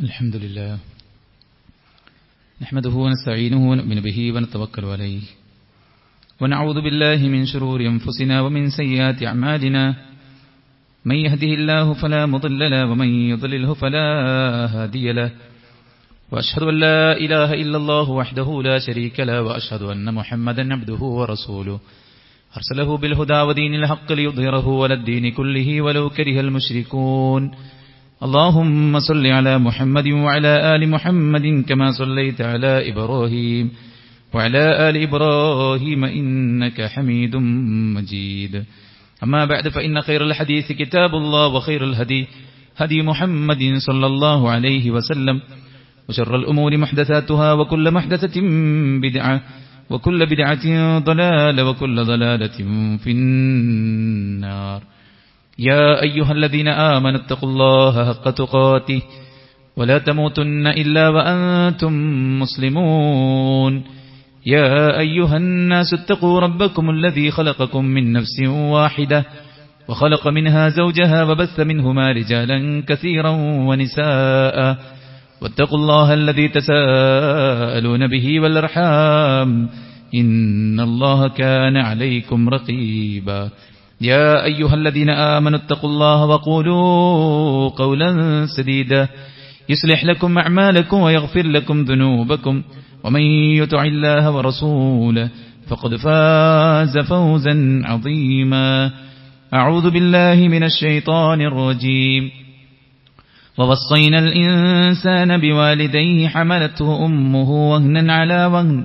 الحمد لله نحمده ونستعينه ونؤمن به ونتوكل عليه ونعوذ بالله من شرور أنفسنا ومن سيئات أعمالنا من يهده الله فلا مضل له ومن يضلله فلا هادي له وأشهد أن لا إله إلا الله وحده لا شريك له وأشهد أن محمدا عبده ورسوله أرسله بالهدى ودين الحق ليظهره على الدين كله ولو كره المشركون اللهم صل على محمد وعلى آل محمد كما صليت على إبراهيم وعلى آل إبراهيم إنك حميد مجيد أما بعد فإن خير الحديث كتاب الله وخير الهدي هدي محمد صلى الله عليه وسلم وشر الأمور محدثاتها وكل محدثة بدعة وكل بدعة ضلالة وكل ضلالة في النار يا أيها الذين آمنوا اتقوا الله حق تقاته ولا تموتن إلا وأنتم مسلمون يا أيها الناس اتقوا ربكم الذي خلقكم من نفس واحدة وخلق منها زوجها وبث منهما رجالا كثيرا ونساء واتقوا الله الذي تساءلون به والأرحام إن الله كان عليكم رقيبا يا أيها الذين آمنوا اتقوا الله وقولوا قولا سديدا يصلح لكم أعمالكم ويغفر لكم ذنوبكم ومن يطع الله ورسوله فقد فاز فوزا عظيما أعوذ بالله من الشيطان الرجيم ووصينا الإنسان بوالديه حملته أمه وهنا على وهن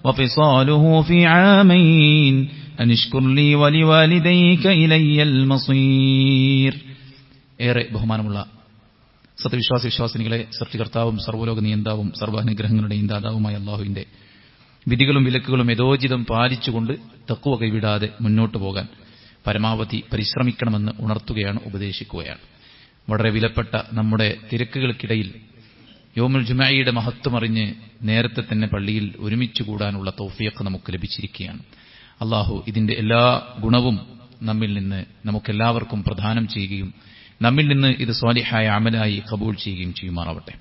وفصاله في عامين അനിഷ്കുർ Lee വലിവാലിദൈക ഇലയ്യൽ മസീർ. ഏറെ ബഹുമാനമുള്ള സത്യവിശ്വാസി വിശ്വാസിനികളെ, സൃഷ്ടികർത്താവും സർവ്വലോക നിയന്താവും സർവ്വാനുഗ്രഹങ്ങളുടെയും ദാതാവുമായ അല്ലാഹുവിന്റെ വിധികളും വിലക്കുകളും യഥോചിതം പാലിച്ചുകൊണ്ട് തഖ്വ കൈവിടാതെ മുന്നോട്ടു പോകാൻ പരമാവധി പരിശ്രമിക്കണമെന്ന് ഉണർത്തുകയാണ്, ഉപദേശിക്കുകയാണ്. വളരെ വിലപ്പെട്ട നമ്മുടെ തിരക്കുകൾക്കിടയിൽ യൗമുൽ ജുമുഅയുടെ മഹത്വമറിഞ്ഞ് നേരത്തെ തന്നെ പള്ളിയിൽ ഒരുമിച്ച് കൂടാനുള്ള തൗഫീഖ് നമുക്ക് ലഭിച്ചിരിക്കുകയാണ്. അള്ളാഹു ഇതിന്റെ എല്ലാ ഗുണവും നമ്മിൽ നിന്ന് നമുക്കെല്ലാവർക്കും പ്രദാനം ചെയ്യുകയും നമ്മിൽ നിന്ന് ഇത് സ്വാലിഹായ അമലായി ഖബൂൽ ചെയ്യുകയും ചെയ്യുമാറാവട്ടെ.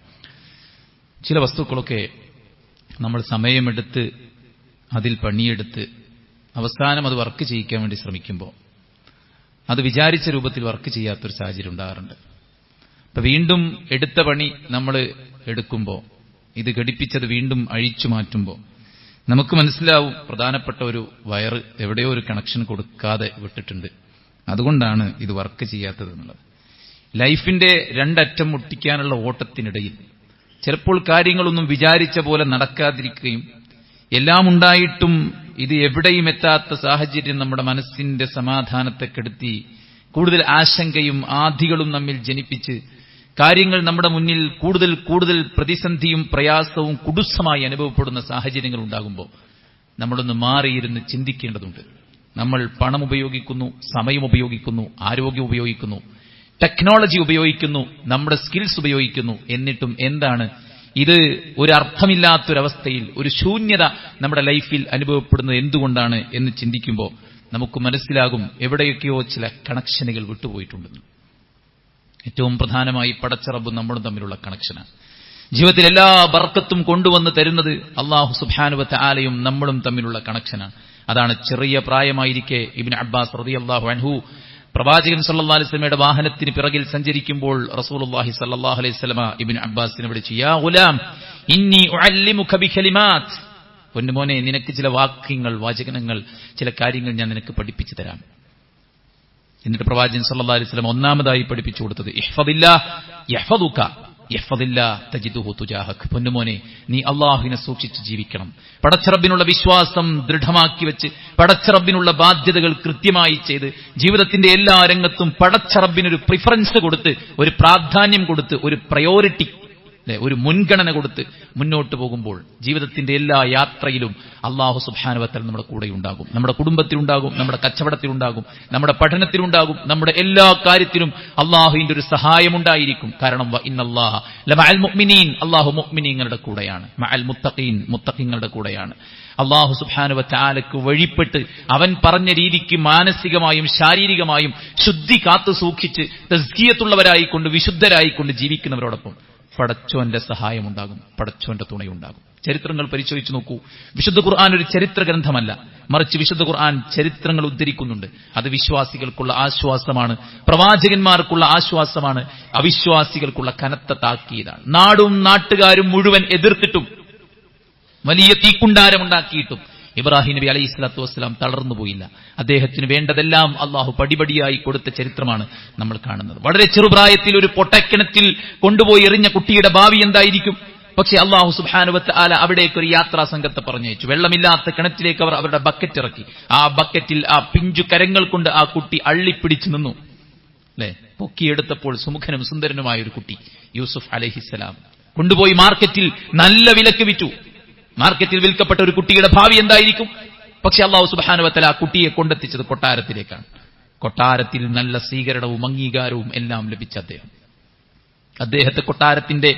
ചില വസ്തുക്കളൊക്കെ നമ്മൾ സമയമെടുത്ത് അതിൽ പണിയെടുത്ത് അവസാനം അത് വർക്ക് ചെയ്യിക്കാൻ വേണ്ടി ശ്രമിക്കുമ്പോൾ അത് വിചാരിച്ച രൂപത്തിൽ വർക്ക് ചെയ്യാത്തൊരു സാഹചര്യം ഉണ്ടാകാറുണ്ട്. അപ്പൊ വീണ്ടും എടുത്ത പണി നമ്മൾ എടുക്കുമ്പോൾ ഇത് ഘടിപ്പിച്ചത് വീണ്ടും അഴിച്ചു മാറ്റുമ്പോൾ നമുക്ക് മനസ്സിലാവും പ്രധാനപ്പെട്ട ഒരു വയറ് എവിടെയോ ഒരു കണക്ഷൻ കൊടുക്കാതെ വിട്ടിട്ടുണ്ട്, അതുകൊണ്ടാണ് ഇത് വർക്ക് ചെയ്യാത്തത് എന്നുള്ളത്. ലൈഫിന്റെ രണ്ടറ്റം മുട്ടിക്കാനുള്ള ഓട്ടത്തിനിടയിൽ ചിലപ്പോൾ കാര്യങ്ങളൊന്നും വിചാരിച്ച പോലെ നടക്കാതിരിക്കുകയും എല്ലാം ഉണ്ടായിട്ടും ഇത് എവിടെയും എത്താത്ത സാഹചര്യം നമ്മുടെ മനസ്സിന്റെ സമാധാനത്തെ കെടുത്തി കൂടുതൽ ആശങ്കയും ആധികളും നമ്മിൽ ജനിപ്പിച്ച് കാര്യങ്ങൾ നമ്മുടെ മുന്നിൽ കൂടുതൽ കൂടുതൽ പ്രതിസന്ധിയും പ്രയാസവും കുടുസമായി അനുഭവപ്പെടുന്ന സാഹചര്യങ്ങൾ ഉണ്ടാകുമ്പോൾ നമ്മളൊന്ന് മാറിയിരുന്ന് ചിന്തിക്കേണ്ടതുണ്ട്. നമ്മൾ പണം ഉപയോഗിക്കുന്നു, സമയം ഉപയോഗിക്കുന്നു, ആരോഗ്യം ഉപയോഗിക്കുന്നു, ടെക്നോളജി ഉപയോഗിക്കുന്നു, നമ്മുടെ സ്കിൽസ് ഉപയോഗിക്കുന്നു. എന്നിട്ടും എന്താണ് ഇത് ഒരു അർത്ഥമില്ലാത്തൊരവസ്ഥയിൽ ഒരു ശൂന്യത നമ്മുടെ ലൈഫിൽ അനുഭവപ്പെടുന്നത് എന്തുകൊണ്ടാണ് എന്ന് ചിന്തിക്കുമ്പോൾ നമുക്ക് മനസ്സിലാകും എവിടെയൊക്കെയോ ചില കണക്ഷനുകൾ വിട്ടുപോയിട്ടുണ്ടെന്ന്. ഏറ്റവും പ്രധാനമായി പടച്ചറബും നമ്മളും തമ്മിലുള്ള കണക്ഷനാണ്. ജീവിതത്തിൽ എല്ലാ ബർക്കത്തും കൊണ്ടുവന്ന് തരുന്നത് അല്ലാഹു സുബ്ഹാനഹു വ തആലയും നമ്മളും തമ്മിലുള്ള കണക്ഷനാണ്. അതാണ് ചെറിയ പ്രായമായിരിക്കെ ഇബ്നു അബ്ബാസ് റളിയല്ലാഹു അൻഹു പ്രവാചകൻ സല്ലല്ലാഹു അലൈഹി വസല്ലമയുടെ വാഹനത്തിന് പിറകിൽ സഞ്ചരിക്കുമ്പോൾ റസൂലുള്ളാഹി സല്ലല്ലാഹു അലൈഹി വസല്ലമ ഇബ്നു അബ്ബാസിനെ വിളിച്ചു, യാ ഗുലാം ഇന്നി ഉഅല്ലിമുക ബികലിമാത്ത്, പൊന്നുമോനെ നിനക്ക് ചില വാചകങ്ങൾ ചില കാര്യങ്ങൾ ഞാൻ നിനക്ക് പഠിപ്പിച്ചു തരാം. എന്നിട്ട് പ്രവാചകൻ സല്ലല്ലാഹു അലൈഹി വസല്ലം ഒന്നാമതായി പഠിപ്പിച്ചു കൊടുത്തത് ഇഹ്ഫദില്ലാഹ് യഹ്ഫദുക യഹ്ഫദില്ലാഹ് തജിദുഹു തുജാഹക്. പൊന്നുമോനെ നീ അല്ലാഹുവിനെ സൂക്ഷിച്ച് ജീവിക്കണം. പടച്ചറബിനുള്ള വിശ്വാസം ദൃഢമാക്കി വെച്ച് പടച്ചറബിനുള്ള ബാധ്യതകൾ കൃത്യമായി ചെയ്ത് ജീവിതത്തിന്റെ എല്ലാ രംഗത്തും പടച്ചറബിനൊരു പ്രിഫറൻസ് കൊടുത്ത്, ഒരു പ്രാധാന്യം കൊടുത്ത്, ഒരു പ്രയോറിറ്റി, ഒരു മുൻഗണന കൊടുത്ത് മുന്നോട്ട് പോകുമ്പോൾ ജീവിതത്തിന്റെ എല്ലാ യാത്രയിലും അല്ലാഹു സുബ്ഹാനഹു വ തആല നമ്മുടെ കൂടെയുണ്ടാകും. നമ്മുടെ കുടുംബത്തിലുണ്ടാകും, നമ്മുടെ കച്ചവടത്തിലുണ്ടാകും, നമ്മുടെ പഠനത്തിലുണ്ടാകും, നമ്മുടെ എല്ലാ കാര്യത്തിലും അല്ലാഹുവിന്റെ ഒരു സഹായമുണ്ടായിരിക്കും. കാരണം ഇന്നല്ലാഹ ലമഅൽ മുഅ്മിനീൻ, അല്ലാഹു മുഅ്മിനീങ്ങളുടെ കൂടെയാണ്. മഅൽ മുത്തഖീൻ, മുത്തഖീങ്ങളുടെ കൂടെയാണ്. അല്ലാഹു സുബ്ഹാനഹു വ തആലക്ക് വഴിപ്പെട്ട് അവൻ പറഞ്ഞ രീതിക്ക് മാനസികമായും ശാരീരികമായും ശുദ്ധി കാത്തു സൂക്ഷിച്ച് തസ്കിയത്തുള്ളവരായിക്കൊണ്ട് വിശുദ്ധരായിക്കൊണ്ട് ജീവിക്കുന്നവരോടൊപ്പം പടച്ചോന്റെ സഹായമുണ്ടാകും, പടച്ചോന്റെ തുണയുണ്ടാകും. ചരിത്രങ്ങൾ പരിശോധിച്ചു നോക്കൂ. വിശുദ്ധ ഖുർആൻ ഒരു ചരിത്ര ഗ്രന്ഥമല്ല, മറിച്ച് വിശുദ്ധ ഖുർആൻ ചരിത്രങ്ങൾ ഉദ്ധരിക്കുന്നുണ്ട്. അത് വിശ്വാസികൾക്കുള്ള ആശ്വാസമാണ്, പ്രവാചകന്മാർക്കുള്ള ആശ്വാസമാണ്, അവിശ്വാസികൾക്കുള്ള കനത്ത താക്കീതാണ്. നാടും നാട്ടുകാരും മുഴുവൻ എതിർത്തിട്ടും വലിയ തീക്കുണ്ടാരമുണ്ടാക്കിയിട്ടും ഇബ്രാഹിം നബി അലൈഹി സ്വലാത്തു വസ്സലാം തളർന്നുപോയില്ല. അദ്ദേഹത്തിന് വേണ്ടതെല്ലാം അള്ളാഹു പടിപടിയായി കൊടുത്ത ചരിത്രമാണ് നമ്മൾ കാണുന്നത്. വളരെ ചെറുപ്രായത്തിൽ ഒരു പൊട്ടക്കിണറ്റിൽ കൊണ്ടുപോയി എറിഞ്ഞ കുട്ടിയുടെ ഭാവി എന്തായിരിക്കും? പക്ഷേ അള്ളാഹു സുബ്ഹാനഹു വ തആല അവിടേക്ക് ഒരു യാത്രാ സംഘത്തെ പറഞ്ഞയച്ചു. വെള്ളമില്ലാത്ത കിണറ്റിലേക്ക് അവർ അവരുടെ ബക്കറ്റ് ഇറക്കി. ആ ബക്കറ്റിൽ ആ പിഞ്ചു കരങ്ങൾ കൊണ്ട് ആ കുട്ടി അള്ളിപ്പിടിച്ചു നിന്നു. അല്ലെ, പൊക്കിയെടുത്തപ്പോൾ സുമുഖനും സുന്ദരനുമായ ഒരു കുട്ടി യൂസുഫ് അലൈഹിസ്സലാം കൊണ്ടുപോയി മാർക്കറ്റിൽ നല്ല വിലക്ക് വിറ്റു. മാർക്കറ്റിൽ വിൽക്കപ്പെട്ട ഒരു കുട്ടിയുടെ ഭാവി എന്തായിരിക്കും? പക്ഷെ അല്ലാഹു സുബ്ഹാനഹു വ തആല ആ കുട്ടിയെ കൊണ്ടെത്തിച്ചത് കൊട്ടാരത്തിലേക്കാണ്. കൊട്ടാരത്തിൽ നല്ല സ്വീകരണവും അംഗീകാരവും എല്ലാം ലഭിച്ച അദ്ദേഹത്തെ കൊട്ടാരത്തിന്റെ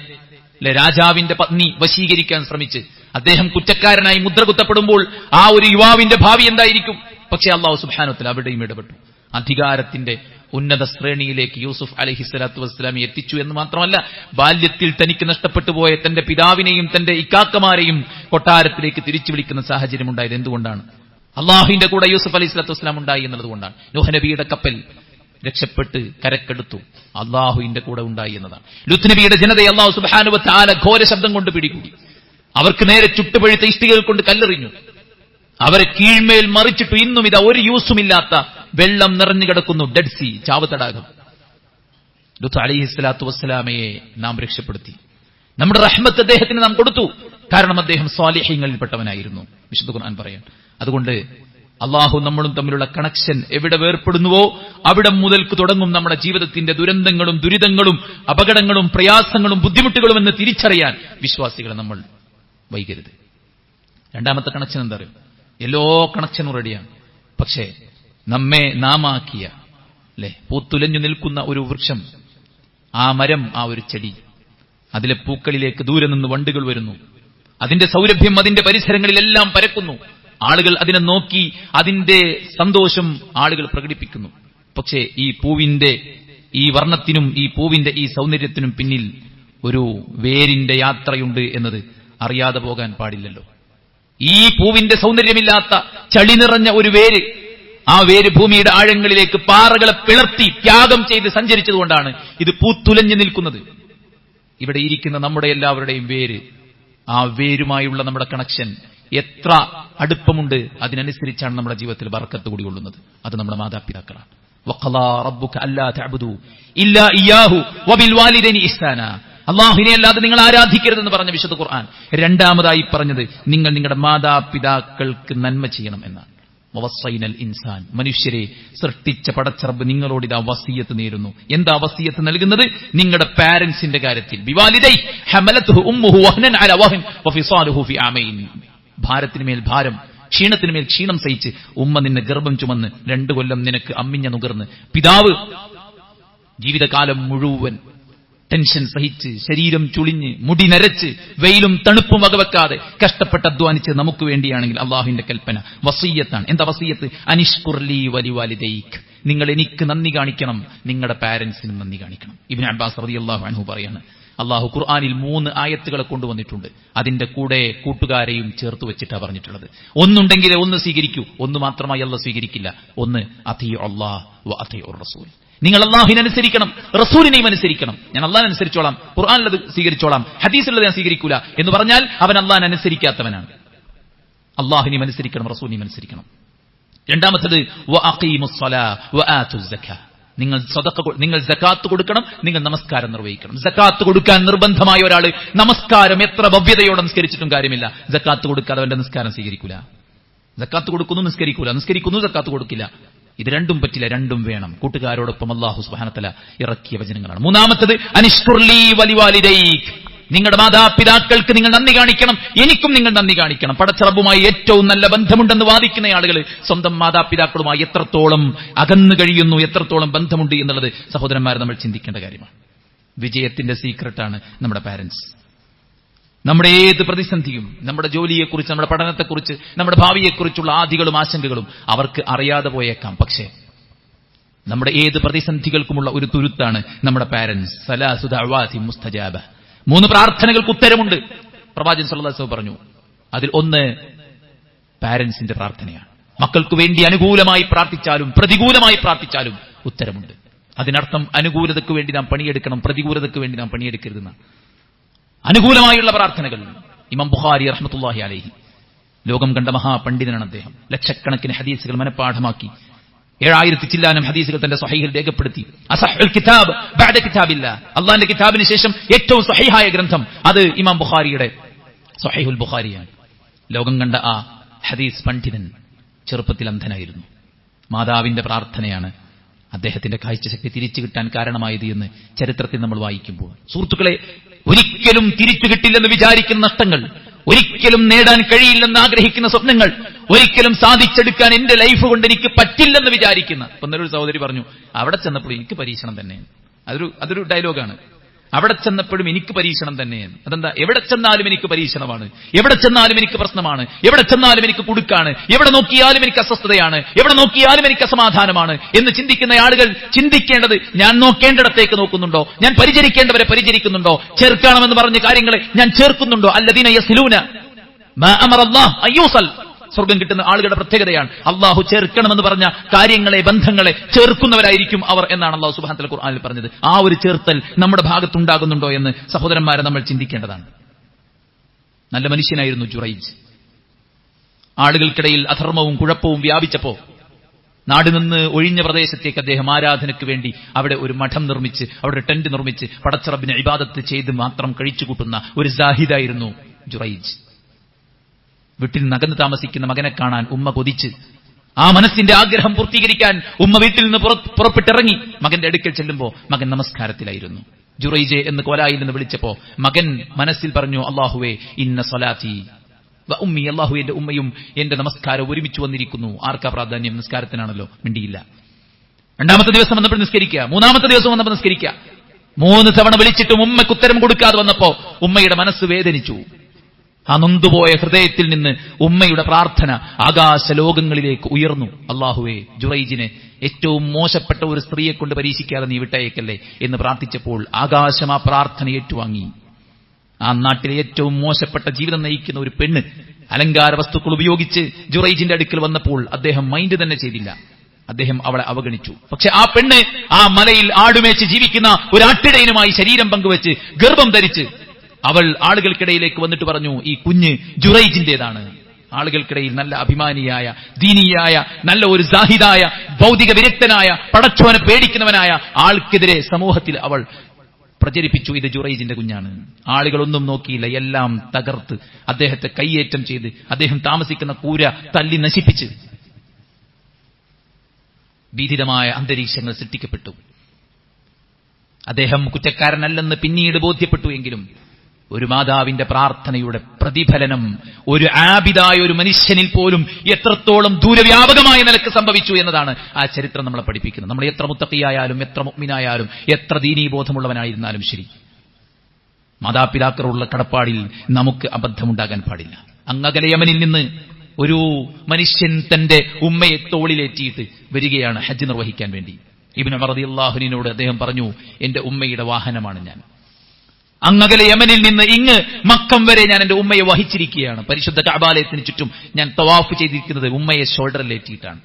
രാജാവിന്റെ പത്നി വശീകരിക്കാൻ ശ്രമിച്ച് അദ്ദേഹം കുറ്റക്കാരനായി മുദ്ര കുത്തപ്പെടുമ്പോൾ ആ ഒരു യുവാവിന്റെ ഭാവി എന്തായിരിക്കും? പക്ഷെ അല്ലാഹു സുബ്ഹാനഹു വ തആല അവിടെയും ഇടപെട്ടു. അധികാരത്തിന്റെ ഉന്നത ശ്രേണിയിലേക്ക് യൂസുഫ് അലൈഹിസ്സലാത്തു വസ്സലാമെ എത്തിച്ചു എന്ന് മാത്രമല്ല, ബാല്യത്തിൽ തനിക്ക് നഷ്ടപ്പെട്ടു പോയ തന്റെ പിതാവിനെയും തന്റെ ഇക്കാക്കമാരെയും കൊട്ടാരത്തിലേക്ക് തിരിച്ചു വിളിക്കുന്ന സാഹചര്യം ഉണ്ടായത് എന്തുകൊണ്ടാണ്? അള്ളാഹുവിന്റെ കൂടെ യൂസുഫ് അലൈഹിസ്സലാത്തു വസ്സലാം ഉണ്ടായി എന്നതുകൊണ്ടാണ്. നൂഹ് നബിയുടെ കപ്പൽ രക്ഷപ്പെട്ട് കരക്കെടുത്തു, അള്ളാഹുവിന്റെ കൂടെ ഉണ്ടായി എന്നതാണ്. ലൂത്ത് നബിയുടെ ജനതയെ അല്ലാഹു സുബ്ഹാനഹു വ തആല ഘോര ശബ്ദം കൊണ്ട് പിടികൂടി. അവർക്ക് നേരെ ചുട്ടുപഴുത്ത ഇഷ്ടികകൾ കൊണ്ട് കല്ലെറിഞ്ഞു. അവരെ കീഴ്മേൽ മറിച്ചിട്ടു. ഇന്നും ഇതാ ഒരു യൂസുമില്ലാത്ത വെള്ളം നിറഞ്ഞു കിടക്കുന്നു, ഡെഡ് സീ, ചാവ് തടാകം. ലൂത്ത് അലൈഹിസ്സലാത്തു വസ്സലാമയെ നാം രക്ഷപ്പെടുത്തി. നമ്മുടെ റഹ്മത്ത് അദ്ദേഹത്തിന് നാം കൊടുത്തു. കാരണം അദ്ദേഹം സ്വാലിഹീങ്ങളിൽപ്പെട്ടവനായിരുന്നു, വിശുദ്ധ ഖുർആൻ പറയാൻ. അതുകൊണ്ട് അള്ളാഹു നമ്മളും തമ്മിലുള്ള കണക്ഷൻ എവിടെ വേർപ്പെടുന്നുവോ അവിടെ മുതൽക്ക് തുടങ്ങും നമ്മുടെ ജീവിതത്തിന്റെ ദുരന്തങ്ങളും ദുരിതങ്ങളും അപകടങ്ങളും പ്രയാസങ്ങളും ബുദ്ധിമുട്ടുകളും എന്ന് തിരിച്ചറിയാൻ വിശ്വാസികളെ നമ്മൾ വൈകരുത്. രണ്ടാമത്തെ കണക്ഷൻ എന്താ പറയുക? എല്ലാ കണക്ഷനും റെഡിയാണ്. പക്ഷേ നമ്മെ നാമാക്കിയ പൂത്തുലഞ്ഞു നിൽക്കുന്ന ഒരു വൃക്ഷം, ആ മരം, ആ ഒരു ചെടി, അതിലെ പൂക്കളിലേക്ക് ദൂരെ നിന്ന് വണ്ടുകൾ വരുന്നു. അതിന്റെ സൗരഭ്യം അതിന്റെ പരിസരങ്ങളിലെല്ലാം പരക്കുന്നു. ആളുകൾ അതിനെ നോക്കി അതിന്റെ സന്തോഷം ആളുകൾ പ്രകടിപ്പിക്കുന്നു. പക്ഷേ ഈ പൂവിന്റെ ഈ വർണ്ണത്തിനും ഈ പൂവിന്റെ ഈ സൗന്ദര്യത്തിനും പിന്നിൽ ഒരു വേരിന്റെ യാത്രയുണ്ട് എന്നത് അറിയാതെ പോകാൻ പാടില്ലല്ലോ. ഈ പൂവിന്റെ സൗന്ദര്യമില്ലാത്ത ചളി നിറഞ്ഞ ഒരു വേര്, ആ വേര് ഭൂമിയുടെ ആഴങ്ങളിലേക്ക് പാറകളെ പിളർത്തി ത്യാഗം ചെയ്ത് സഞ്ചരിച്ചതുകൊണ്ടാണ് ഇത് പൂത്തുലഞ്ഞു നിൽക്കുന്നത്. ഇവിടെ ഇരിക്കുന്ന നമ്മുടെ എല്ലാവരുടെയും വേര്, ആ വേരുമായുള്ള നമ്മുടെ കണക്ഷൻ എത്ര അടുപ്പമുണ്ട്, അതിനനുസരിച്ചാണ് നമ്മുടെ ജീവിതത്തിൽ ബർക്കത്ത് കൂടികൊള്ളുന്നത്. അത് നമ്മുടെ മാതാപിതാക്കളാണ്. വഖളാ റബ്ബുക അല്ലാ തഅബുദു ഇല്ലാ ഇയ്യാഹു വബിൽ വാലിദൈനി ഇഹ്സാന. അല്ലാഹുവിനെ അല്ലാതെ നിങ്ങൾ ആരാധിക്കരുതെന്ന് പറഞ്ഞ വിശുദ്ധ ഖുർആൻ രണ്ടാമതായി പറഞ്ഞത് നിങ്ങൾ നിങ്ങളുടെ മാതാപിതാക്കൾക്ക് നന്മ ചെയ്യണം എന്നാണ്. വവസ്സൈനൽ ഇൻസാൻ, മനുഷ്യരെ സൃഷ്ടിച്ച പടച്ചറബ് നിങ്ങളോട് ഇതാ വസിയത്ത് നേരുന്നു. എന്താ വസിയത്ത് നൽകുന്നത്? നിങ്ങളുടെ പാരന്റ്സിന്റെ കാര്യത്തിൽ. ബിവാലിദൈ ഹമലതുഹു ഉമ്മുഹു വഹ്നൻ അലാ വഹ്ൻ വഫിസാലുഹു ഫി ആമൈൻ. ഭാരത്തിനുമേൽ ഭാരം, ക്ഷീണത്തിനുമേൽ ക്ഷീണം സഹിച്ച് ഉമ്മ നിന്നെ ഗർഭം ചുമന്ന് 2 കൊല്ലം നിനക്ക് അമ്മിഞ്ഞ നുകർന്ന്, പിതാവ് ജീവിതകാലം മുഴുവൻ ടെൻഷൻ സഹിച്ച് ശരീരം ചുളിഞ്ഞ് മുടി നരച്ച് വെയിലും തണുപ്പും വകവെക്കാതെ കഷ്ടപ്പെട്ട് അധ്വാനിച്ച് നമുക്ക് വേണ്ടിയാണെങ്കിൽ അള്ളാഹുവിന്റെ കൽപ്പന വസിയ്യത്താണ്. എന്താ വസിയ്യത്ത്? അനിഷ്കുർലി വലിവാലിദൈക്, നിങ്ങൾ എനിക്ക് നന്ദി കാണിക്കണം, നിങ്ങളുടെ പാരന്റ്സിനും നന്ദി കാണിക്കണം. ഇബ്നു അബ്ബാസ് റളിയല്ലാഹു അൻഹു പറയാണ്, അള്ളാഹു ഖുർആനിൽ 3 ആയത്തുകളെ കൊണ്ടുവന്നിട്ടുണ്ട്. അതിന്റെ കൂടെ കൂട്ടുകാരെയും ചേർത്ത് വെച്ചിട്ടാണ് പറഞ്ഞിട്ടുള്ളത്. ഒന്നുണ്ടെങ്കിലേ ഒന്ന് സ്വീകരിക്കൂ, ഒന്ന് മാത്രമായി അല്ലാഹു സ്വീകരിക്കില്ല. ഒന്ന് അത്തിയു അല്ലാഹ് വ അത്തിയു റസൂൽ, നിങ്ങൾ അള്ളാഹുവിനെ അനുസരിക്കണം, റസൂലിനെയും അനുസരിക്കണം. ഞാൻ അള്ളാഹിനെ അനുസരിച്ചോളാം, ഖുർആനിലത് സ്വീകരിച്ചോളാം, ഹദീസിലുള്ളത് ഞാൻ സ്വീകരിക്കൂല എന്ന് പറഞ്ഞാൽ അവൻ അള്ളാഹിനെ അനുസരിക്കാത്തവനാണ്. അള്ളാഹുവിനെയും അനുസരിക്കണം, റസൂലിനെയും അനുസരിക്കണം. രണ്ടാമത്തേത് വ അഖീമുസ്സലാ വ ആതുസ് സക്കാ, നിങ്ങൾ സകാത്ത് കൊടുക്കണം, നിങ്ങൾ നമസ്കാരം നിർവഹിക്കണം. സകാത്ത് കൊടുക്കാൻ നിർബന്ധമായ ഒരാൾ നമസ്കാരം എത്ര ഭവ്യതയോടെ നിസ്കരിച്ചിട്ടും കാര്യമില്ല. സകാത്ത് കൊടുക്കാതെ അവന്റെ നിസ്കാരം സ്വീകരിക്കൂല. സകാത്ത് കൊടുക്കുന്നു, നിസ്കരിക്കൂല, നിസ്കരിക്കുന്നു, സകാത്ത് കൊടുക്കില്ല. ഇത് രണ്ടും പറ്റില്ല, രണ്ടും വേണം. കൂട്ടുകാരോടൊപ്പം അല്ലാഹു സുബ്ഹാനഹു വ തആല ഇറക്കിയ വചനങ്ങളാണ്. മൂന്നാമത്തേത് അനിഷ്കുർലി വലിവാലിദൈക്, നിങ്ങളുടെ മാതാപിതാക്കൾക്ക് നിങ്ങൾ നന്ദി കാണിക്കണം, എനിക്കും നിങ്ങൾ നന്ദി കാണിക്കണം. പടച്ചറബുമായി ഏറ്റവും നല്ല ബന്ധമുണ്ടെന്ന് വാദിക്കുന്ന ആളുകൾ സ്വന്തം മാതാപിതാക്കളുമായി എത്രത്തോളം അകന്നു കഴിയുന്നു, എത്രത്തോളം ബന്ധമുണ്ട് എന്നുള്ളത് സഹോദരന്മാരെ നമ്മൾ ചിന്തിക്കേണ്ട കാര്യമാണ്. വിജയത്തിന്റെ സീക്രട്ടാണ് നമ്മുടെ പാരന്റ്സ്. നമ്മുടെ ഏത് പ്രതിസന്ധിയും, നമ്മുടെ ജോലിയെക്കുറിച്ച്, നമ്മുടെ പഠനത്തെക്കുറിച്ച്, നമ്മുടെ ഭാവിയെക്കുറിച്ചുള്ള ആധികളും ആശങ്കകളും അവർക്ക് അറിയാതെ പോയേക്കാം. പക്ഷേ നമ്മുടെ ഏത് പ്രതിസന്ധികൾക്കുമുള്ള ഒരു തുരുത്താണ് നമ്മുടെ പാരന്റ്സ്. സലാസു ദഅവാതി മുസ്തജാബ, 3 പ്രാർത്ഥനകൾക്ക് ഉത്തരമുണ്ട്. പ്രവാചകൻ സല്ലല്ലാഹു അലൈഹി വസല്ലം പറഞ്ഞു, അതിൽ ഒന്ന് പാരന്റ്സിന്റെ പ്രാർത്ഥനയാണ്. മക്കൾക്ക് വേണ്ടി അനുകൂലമായി പ്രാർത്ഥിച്ചാലും പ്രതികൂലമായി പ്രാർത്ഥിച്ചാലും ഉത്തരമുണ്ട്. അതിനർത്ഥം അനുകൂലതയ്ക്ക് വേണ്ടി നാം പണിയെടുക്കണം, പ്രതികൂലതയ്ക്ക് വേണ്ടി നാം പണിയെടുക്കരുതെന്ന്. അനുകൂലമായുള്ള പ്രാർത്ഥനകൾ. ഇമാം ബുഖാരി റഹ്മത്തുള്ളാഹി അലൈഹി ലോകം കണ്ട മഹാപണ്ഡിതനാണ് അദ്ദേഹം. ലക്ഷക്കണക്കിന് ഹദീസുകൾ മനഃപ്പാഠമാക്കി 7000 ചില്ലാനം ഹദീസുകൾ തന്റെ സ്വഹീഹിൽ രേഖപ്പെടുത്തി. അസഹുൽ കിതാബ് ബഅദ കിതാബില്ലാ, അല്ലാഹുവിന്റെ കിതാബിന് ശേഷം ഏറ്റവും സ്വഹീഹായ ഗ്രന്ഥം അത് ഇമാം ബുഖാരിയുടെ സ്വഹീഹുൽ ബുഖാരിയാണ്. ലോകം കണ്ട ആ ഹദീസ് പണ്ഡിതൻ ചെറുപ്പത്തിൽ അന്ധനായിരുന്നു. മാതാവിന്റെ പ്രാർത്ഥനയാണ് അദ്ദേഹത്തിന്റെ കാഴ്ചശക്തി തിരിച്ചു കിട്ടാൻ കാരണമായത് എന്ന് ചരിത്രത്തിൽ നമ്മൾ വായിക്കുമ്പോൾ, സുഹൃത്തുക്കളെ, ഒരിക്കലും തിരിച്ചു കിട്ടില്ലെന്ന് വിചാരിക്കുന്ന നഷ്ടങ്ങൾ, ഒരിക്കലും നേടാൻ കഴിയില്ലെന്ന് ആഗ്രഹിക്കുന്ന സ്വപ്നങ്ങൾ, ഒരിക്കലും സാധിച്ചെടുക്കാൻ എന്റെ ലൈഫ് കൊണ്ട് എനിക്ക് പറ്റില്ലെന്ന് വിചാരിക്കുന്ന. ഒന്നൊരു സഹോദരി പറഞ്ഞു, അവിടെ ചെന്നപ്പോഴും എനിക്ക് പരീക്ഷണം തന്നെ. അതൊരു ഡയലോഗാണ്. അവിടെ ചെന്നപ്പോഴും എനിക്ക് പരീക്ഷണം തന്നെയാണ്. അതെന്താ? എവിടെ ചെന്നാലും എനിക്ക് പരീക്ഷണമാണ്, എവിടെ ചെന്നാലും എനിക്ക് പ്രശ്നമാണ്, എവിടെ ചെന്നാലും എനിക്ക് കുടുക്കാണ്, എവിടെ നോക്കിയാലും എനിക്ക് അസ്വസ്ഥതയാണ്, എവിടെ നോക്കിയാലും എനിക്ക് അസമാധാനമാണ് എന്ന് ചിന്തിക്കുന്ന ആളുകൾ ചിന്തിക്കേണ്ടത്, ഞാൻ നോക്കേണ്ടിടത്തേക്ക് നോക്കുന്നുണ്ടോ, ഞാൻ പരിചരിക്കേണ്ടവരെ പരിചരിക്കുന്നുണ്ടോ, ചേർക്കണമെന്ന് പറഞ്ഞ കാര്യങ്ങളെ ഞാൻ ചേർക്കുന്നുണ്ടോ? അല്ലദീന യസ്ലൂന മാ അമറല്ലാഹു അയ്യൂസൽ. സ്വർഗം കിട്ടുന്ന ആളുകളുടെ പ്രത്യേകതയാണ് അള്ളാഹു ചേർക്കണമെന്ന് പറഞ്ഞ കാര്യങ്ങളെ, ബന്ധങ്ങളെ ചേർക്കുന്നവരായിരിക്കും അവർ എന്നാണ് അള്ളാഹു സുബ്ഹാനഹു വ തആല ഖുർആനിൽ പറഞ്ഞത്. ആ ഒരു ചേർത്തൽ നമ്മുടെ ഭാഗത്തുണ്ടാകുന്നുണ്ടോ എന്ന് സഹോദരന്മാരെ നമ്മൾ ചിന്തിക്കേണ്ടതാണ്. നല്ല മനുഷ്യനായിരുന്നു ജുറൈജ്. ആളുകൾക്കിടയിൽ അധർമ്മവും കുഴപ്പവും വ്യാപിച്ചപ്പോ നാട് നിന്ന് ഒഴിഞ്ഞ പ്രദേശത്തേക്ക് അദ്ദേഹം ആരാധനയ്ക്ക് വേണ്ടി അവിടെ ഒരു മഠം നിർമ്മിച്ച്, അവിടെ ടെന്റ് നിർമ്മിച്ച് പടച്ചറബിനെ ഇബാദത്ത് ചെയ്ത് മാത്രം കഴിച്ചുകൂട്ടുന്ന ഒരു സാഹിദായിരുന്നു ജുറൈജ്. വീട്ടിൽ നകന്ന് താമസിക്കുന്ന മകനെ കാണാൻ ഉമ്മ കൊതിച്ച്, ആ മനസ്സിന്റെ ആഗ്രഹം പൂർത്തീകരിക്കാൻ ഉമ്മ വീട്ടിൽ നിന്ന് പുറപ്പെട്ടിറങ്ങി. മകന്റെ അടുക്കൽ ചെല്ലുമ്പോൾ മകൻ നമസ്കാരത്തിലായിരുന്നു. ജുറൈജെ എന്ന് കോലായിൽ നിന്ന് വിളിച്ചപ്പോ മകൻ മനസ്സിൽ പറഞ്ഞു, അല്ലാഹുവേ ഇന്ന സ്വലാത്തി വ ഉമ്മി, അല്ലാഹു എന്റെ ഉമ്മയും എന്റെ നമസ്കാരം ഒരുമിച്ച് വന്നിരിക്കുന്നു. ആർക്കാ പ്രാധാന്യം? നിസ്കാരത്തിനാണല്ലോ. മിണ്ടിയില്ല. 2ാമത്തെ ദിവസം വന്നപ്പോൾ നിസ്കരിക്കുക, 3ാമത്തെ ദിവസം വന്നപ്പോൾ നിസ്കരിക്കുക. 3 തവണ വിളിച്ചിട്ടും ഉമ്മയ്ക്ക് ഉത്തരം കൊടുക്കാതെ വന്നപ്പോ ഉമ്മയുടെ മനസ്സ് വേദനിച്ചു. ആ നൊന്തുപോയ ഹൃദയത്തിൽ നിന്ന് ഉമ്മയുടെ പ്രാർത്ഥന ആകാശലോകങ്ങളിലേക്ക് ഉയർന്നു. അല്ലാഹുവേ, ജുറൈജിനെ ഏറ്റവും മോശപ്പെട്ട ഒരു സ്ത്രീയെ കൊണ്ട് പരീക്ഷിക്കാതെ നീ വിട്ടയക്കല്ലേ എന്ന് പ്രാർത്ഥിച്ചപ്പോൾ ആകാശം ആ പ്രാർത്ഥന ഏറ്റുവാങ്ങി. ആ നാട്ടിലെ ഏറ്റവും മോശപ്പെട്ട ജീവിതം നയിക്കുന്ന ഒരു പെണ്ണ് അലങ്കാര വസ്തുക്കൾ ഉപയോഗിച്ച് ജുറൈജിന്റെ അടുക്കൽ വന്നപ്പോൾ അദ്ദേഹം മൈൻഡ് തന്നെ ചെയ്തില്ല. അദ്ദേഹം അവളെ അവഗണിച്ചു. പക്ഷെ ആ പെണ്ണ് ആ മലയിൽ ആടുമേച്ച് ജീവിക്കുന്ന ഒരു ആട്ടിടയനുമായി ശരീരം പങ്കുവെച്ച് ഗർഭം ധരിച്ച് അവൾ ആളുകൾക്കിടയിലേക്ക് വന്നിട്ട് പറഞ്ഞു, ഈ കുഞ്ഞ് ജുറൈജിന്റേതാണ്. ആളുകൾക്കിടയിൽ നല്ല അഭിമാനിയായ, ദീനിയായ, നല്ല ഒരു സാഹിദായ, ഭൗതിക വിരക്തനായ, പടച്ചോനെ പേടിക്കുന്നവനായ ആൾക്കെതിരെ സമൂഹത്തിൽ അവൾ പ്രചരിപ്പിച്ചു, ഇത് ജുറൈജിന്റെ കുഞ്ഞാണ്. ആളുകളൊന്നും നോക്കിയില്ല, എല്ലാം തകർത്ത് അദ്ദേഹത്തെ കയ്യേറ്റം ചെയ്ത് അദ്ദേഹം താമസിക്കുന്ന കൂര തല്ലി നശിപ്പിച്ച് ഭീതിതമായ അന്തരീക്ഷങ്ങൾ സൃഷ്ടിക്കപ്പെട്ടു. അദ്ദേഹം കുറ്റക്കാരനല്ലെന്ന് പിന്നീട് ബോധ്യപ്പെട്ടു. എങ്കിലും ഒരു മാതാവിന്റെ പ്രാർത്ഥനയുടെ പ്രതിഫലനം ഒരു ആബിദായ ഒരു മനുഷ്യനിൽ പോലും എത്രത്തോളം ദൂരവ്യാപകമായ നിലക്ക് സംഭവിച്ചു എന്നതാണ് ആ ചരിത്രം നമ്മളെ പഠിപ്പിക്കുന്നത്. നമ്മൾ എത്ര മുത്തഖിയായാലും, എത്ര മുഅ്മിനായാലും, എത്ര ദീനീബോധമുള്ളവനായിരുന്നാലും ശരി, മാതാപിതാക്കളുള്ള കടപ്പാടിൽ നമുക്ക് അബദ്ധമുണ്ടാകാൻ പാടില്ല. അങ്ങകലെ യമനിൽ നിന്ന് ഒരു മനുഷ്യൻ തന്റെ ഉമ്മയെ തോളിലേറ്റിയിട്ട് വരികയാണ് ഹജ്ജ് നിർവഹിക്കാൻ വേണ്ടി. ഇബ്നു ഉമർ റളിയല്ലാഹു അൻഹുവിനോട് അദ്ദേഹം പറഞ്ഞു, എന്റെ ഉമ്മയുടെ വാഹനമാണ് ഞാൻ. അങ്ങകലെ യമനിൽ നിന്ന് ഇങ്ങ് മക്കം വരെ ഞാൻ എന്റെ ഉമ്മയെ വഹിച്ചിരിക്കുകയാണ്. പരിശുദ്ധ കഅബാലയത്തിന് ചുറ്റും ഞാൻ തവാഫ് ചെയ്തിരിക്കുന്നത് ഉമ്മയെ ഷോൾഡറിലേറ്റിയിട്ടാണ്.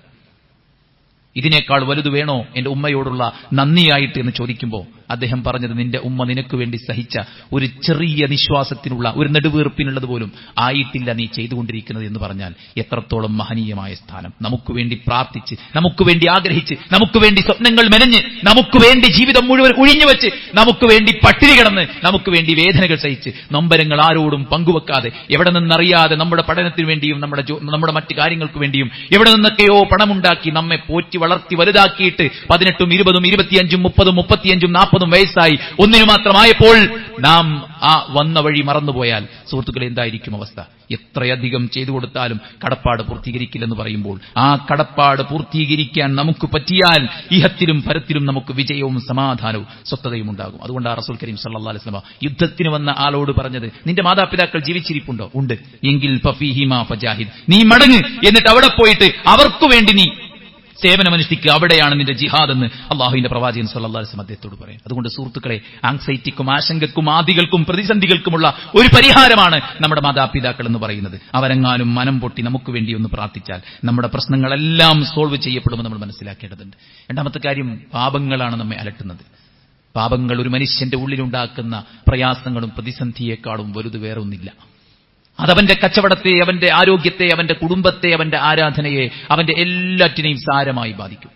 ഇതിനേക്കാൾ വലുത് വേണോ എന്റെ ഉമ്മയോടുള്ള നന്ദിയായിട്ട് എന്ന് ചോദിക്കുമ്പോൾ അദ്ദേഹം പറഞ്ഞത്, നിന്റെ ഉമ്മ നിനക്ക് വേണ്ടി സഹിച്ച ഒരു ചെറിയ നിശ്വാസത്തിനുള്ള, ഒരു നെടുവീർപ്പിനുള്ളത് പോലും ആയിട്ടില്ല നീ ചെയ്തുകൊണ്ടിരിക്കുന്നത് എന്ന് പറഞ്ഞാൽ എത്രത്തോളം മഹനീയമായ സ്ഥാനം. നമുക്ക് വേണ്ടി പ്രാർത്ഥിച്ച്, നമുക്ക് വേണ്ടി ആഗ്രഹിച്ച്, നമുക്ക് വേണ്ടി സ്വപ്നങ്ങൾ മെനഞ്ഞ്, നമുക്ക് വേണ്ടി ജീവിതം മുഴുവൻ ഒഴിഞ്ഞുവെച്ച്, നമുക്ക് വേണ്ടി പട്ടിണി കിടന്ന്, നമുക്ക് വേണ്ടി വേദനകൾ സഹിച്ച്, നൊമ്പരങ്ങൾ ആരോടും പങ്കുവെക്കാതെ, എവിടെ നിന്നറിയാതെ നമ്മുടെ പഠനത്തിന് വേണ്ടിയും നമ്മുടെ മറ്റു കാര്യങ്ങൾക്ക് വേണ്ടിയും എവിടെ നിന്നൊക്കെയോ പണമുണ്ടാക്കി നമ്മെ പോറ്റി വളർത്തി വലുതാക്കിയിട്ട് 18, 20, 25, 30, 35, 40 വയസ്സായി ഒന്നിനു മാത്രമായപ്പോൾ നാം ആ വന്ന വഴി മറന്നുപോയാൽ സുഹൃത്തുക്കളെ എന്തായിരിക്കും അവസ്ഥ? എത്രയധികം ചെയ്തു കൊടുത്താലും കടപ്പാട് പൂർത്തീകരിക്കില്ലെന്ന് പറയുമ്പോൾ ആ കടപ്പാട് പൂർത്തീകരിക്കാൻ നമുക്ക് പറ്റിയാൽ ഇഹത്തിലും പരത്തിലും നമുക്ക് വിജയവും സമാധാനവും സ്വസ്ഥതയും ഉണ്ടാകും. അതുകൊണ്ട് ആ റസൂൽ കരീം സല്ലല്ലാഹു അലൈഹി വസല്ലം യുദ്ധത്തിന് വന്ന ആളോട് പറഞ്ഞത്, നിന്റെ മാതാപിതാക്കൾ ജീവിച്ചിരിപ്പുണ്ടോ? ഉണ്ട്. എങ്കിൽ ഫഫീഹിമാ ഫജാഹിദ്, നീ മടങ്ങ്, എന്നിട്ട് അവിടെ പോയിട്ട് അവർക്കു വേണ്ടി നീ സേവനമനുഷ്ഠിക്കുക, അവിടെയാണ് നിന്റെ ജിഹാദ് എന്ന് അള്ളാഹുവിന്റെ പ്രവാചകൻ സല്ലല്ലാഹു അലൈഹി വസല്ലം അദ്ദേഹത്തോട് പറയും. അതുകൊണ്ട് സുഹൃത്തുക്കളെ, ആങ്സൈറ്റിക്കും ആശങ്കക്കും ആദികൾക്കും പ്രതിസന്ധികൾക്കുമുള്ള ഒരു പരിഹാരമാണ് നമ്മുടെ മാതാപിതാക്കൾ എന്ന് പറയുന്നത്. അവരെങ്ങാനും മനം പൊട്ടി നമുക്ക് വേണ്ടി ഒന്ന് പ്രാർത്ഥിച്ചാൽ നമ്മുടെ പ്രശ്നങ്ങളെല്ലാം സോൾവ് ചെയ്യപ്പെടുമെന്ന് നമ്മൾ മനസ്സിലാക്കേണ്ടതുണ്ട്. രണ്ടാമത്തെ കാര്യം, പാപങ്ങളാണ് നമ്മെ അലട്ടുന്നത്. പാപങ്ങൾ ഒരു മനുഷ്യന്റെ ഉള്ളിലുണ്ടാക്കുന്ന പ്രയാസങ്ങളും പ്രതിസന്ധിയേക്കാളും വലുത് വേറെ ഒന്നില്ല. അതവന്റെ കച്ചവടത്തെ, അവന്റെ ആരോഗ്യത്തെ, അവന്റെ കുടുംബത്തെ, അവന്റെ ആരാധനയെ, അവന്റെ എല്ലാറ്റിനെയും സാരമായി ബാധിക്കും.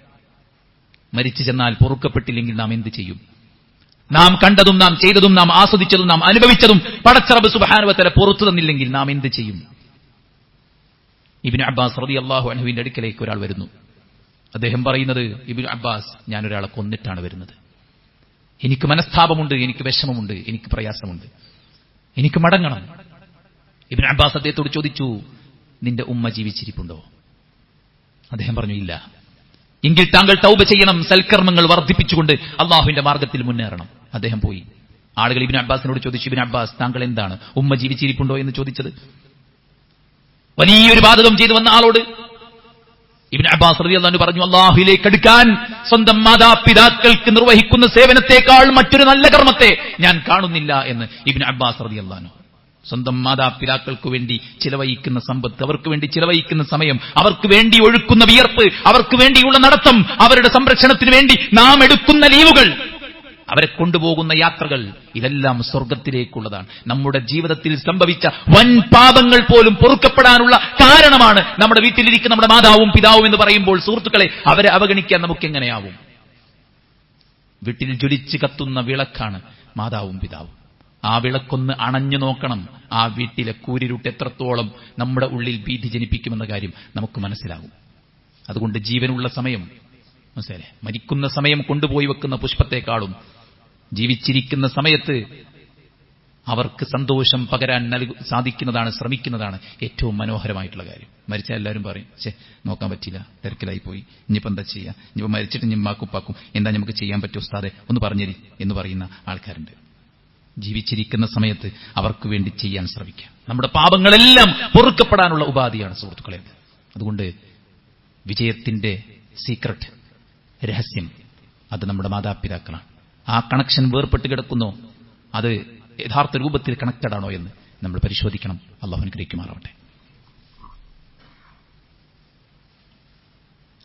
മരിച്ചു ചെന്നാൽ പൊറുക്കപ്പെട്ടില്ലെങ്കിൽ നാം എന്ത് ചെയ്യും? നാം കണ്ടതും നാം ചെയ്തതും നാം ആസ്വദിച്ചതും നാം അനുഭവിച്ചതും പടച്ച റബ്ബ് സുബ്ഹാനഹു വ തആല പുറത്തു തന്നില്ലെങ്കിൽ നാം എന്ത് ചെയ്യും? ഇബ്നു അബ്ബാസ് റളിയല്ലാഹു അൻഹുവിന്റെ അടുക്കലേക്ക് ഒരാൾ വരുന്നു. അദ്ദേഹം പറയുന്നത്, ഇബ്നു അബ്ബാസ്, ഞാനൊരാളെ കൊന്നിട്ടാണ് വരുന്നത്. എനിക്ക് മനസ്താപമുണ്ട്, എനിക്ക് വിഷമമുണ്ട്, എനിക്ക് പ്രയാസമുണ്ട്, എനിക്ക് മടങ്ങണം. ഇബ്നു അബ്ബാസ് അദ്ദേഹത്തോട് ചോദിച്ചു, നിന്റെ ഉമ്മ ജീവിച്ചിരിപ്പുണ്ടോ? അദ്ദേഹം പറഞ്ഞു, ഇല്ല. എങ്കിൽ താങ്കൾ തൗബ ചെയ്യണം, സൽക്കർമ്മങ്ങൾ വർദ്ധിപ്പിച്ചുകൊണ്ട് അള്ളാഹുവിന്റെ മാർഗത്തിൽ മുന്നേറണം. അദ്ദേഹം പോയി. ആളുകൾ ഇബ്നു അബ്ബാസിനോട് ചോദിച്ചു, ഇബ്നു അബ്ബാസ്, താങ്കൾ എന്താണ് ഉമ്മ ജീവിച്ചിരിപ്പുണ്ടോ എന്ന് ചോദിച്ചത്? വലിയൊരു ബാധകം ചെയ്തു വന്ന ആളോട് ഇബ്നു അബ്ബാസ് റളിയല്ലാഹു അൻഹു പറഞ്ഞു, അല്ലാഹുവിലേക്ക് അടുക്കാൻ സ്വന്തം മാതാപിതാക്കൾക്ക് നിർവഹിക്കുന്ന സേവനത്തെക്കാൾ മറ്റൊരു നല്ല കർമ്മത്തെ ഞാൻ കാണുന്നില്ല എന്ന് ഇബ്നു അബ്ബാസ് റളിയല്ലാഹു അൻഹു. സ്വന്തം മാതാപിതാക്കൾക്ക് വേണ്ടി ചിലവഴിക്കുന്ന സമ്പത്ത്, അവർക്ക് വേണ്ടി ചിലവഴിക്കുന്ന സമയം, അവർക്ക് വേണ്ടി ഒഴുക്കുന്ന വിയർപ്പ്, അവർക്ക് വേണ്ടിയുള്ള നടത്തം, അവരുടെ സംരക്ഷണത്തിന് വേണ്ടി നാം എടുക്കുന്ന ലീവുകൾ, അവരെ കൊണ്ടുപോകുന്ന യാത്രകൾ, ഇതെല്ലാം സ്വർഗത്തിലേക്കുള്ളതാണ്. നമ്മുടെ ജീവിതത്തിൽ സംഭവിച്ച വൻ പാപങ്ങൾ പോലും പൊറുക്കപ്പെടാനുള്ള കാരണമാണ് നമ്മുടെ വീട്ടിലിരിക്കുന്ന നമ്മുടെ മാതാവും പിതാവും എന്ന് പറയുമ്പോൾ സുഹൃത്തുക്കളെ, അവരെ അവഗണിക്കാൻ നമുക്ക് എങ്ങനെയാവും? വീട്ടിൽ ജ്വലിച്ച് കത്തുന്ന വിളക്കാണ് മാതാവും പിതാവും. ആ വിളക്കൊന്ന് അണഞ്ഞു നോക്കണം. ആ വീട്ടിലെ കൂരിരുട്ട് എത്രത്തോളം നമ്മുടെ ഉള്ളിൽ ഭീതി ജനിപ്പിക്കുമെന്ന കാര്യം നമുക്ക് മനസ്സിലാകും. അതുകൊണ്ട് ജീവനുള്ള സമയം, മനസ്സിലായില്ലേ, മരിക്കുന്ന സമയം കൊണ്ടുപോയി വെക്കുന്ന പുഷ്പത്തെക്കാളും ജീവിച്ചിരിക്കുന്ന സമയത്ത് അവർക്ക് സന്തോഷം പകരാൻ സാധിക്കുന്നതാണ്, ശ്രമിക്കുന്നതാണ് ഏറ്റവും മനോഹരമായിട്ടുള്ള കാര്യം. മരിച്ചാൽ എല്ലാവരും പറയും, നോക്കാൻ പറ്റില്ല, തിരക്കിലായി പോയി, ഇനിയിപ്പോൾ എന്താ ചെയ്യുക, ഇനിയിപ്പോൾ മരിച്ചിട്ട് ഞമ്മാക്കുപ്പാക്കും, എന്താ നമുക്ക് ചെയ്യാൻ പറ്റുമോ ഉസ്താദേ, ഒന്ന് പറഞ്ഞേരി എന്ന് പറയുന്ന ആൾക്കാരുണ്ട്. ജീവിച്ചിരിക്കുന്ന സമയത്ത് അവർക്ക് വേണ്ടി ചെയ്യാൻ ശ്രമിക്കാം. നമ്മുടെ പാപങ്ങളെല്ലാം പൊറുക്കപ്പെടാനുള്ള ഉപാധിയാണ് സുഹൃത്തുക്കളെ. അതുകൊണ്ട് വിജയത്തിന്റെ സീക്രട്ട്, രഹസ്യം, അത് നമ്മുടെ മാതാപിതാക്കളാണ്. ആ കണക്ഷൻ വേർപെട്ട് കിടക്കുന്നോ, അത് യഥാർത്ഥ രൂപത്തിൽ കണക്റ്റഡ് ആണോ എന്ന് നമ്മൾ പരിശോധിക്കണം. അല്ലാഹു അനുഗ്രഹിക്കുമാറാവട്ടെ.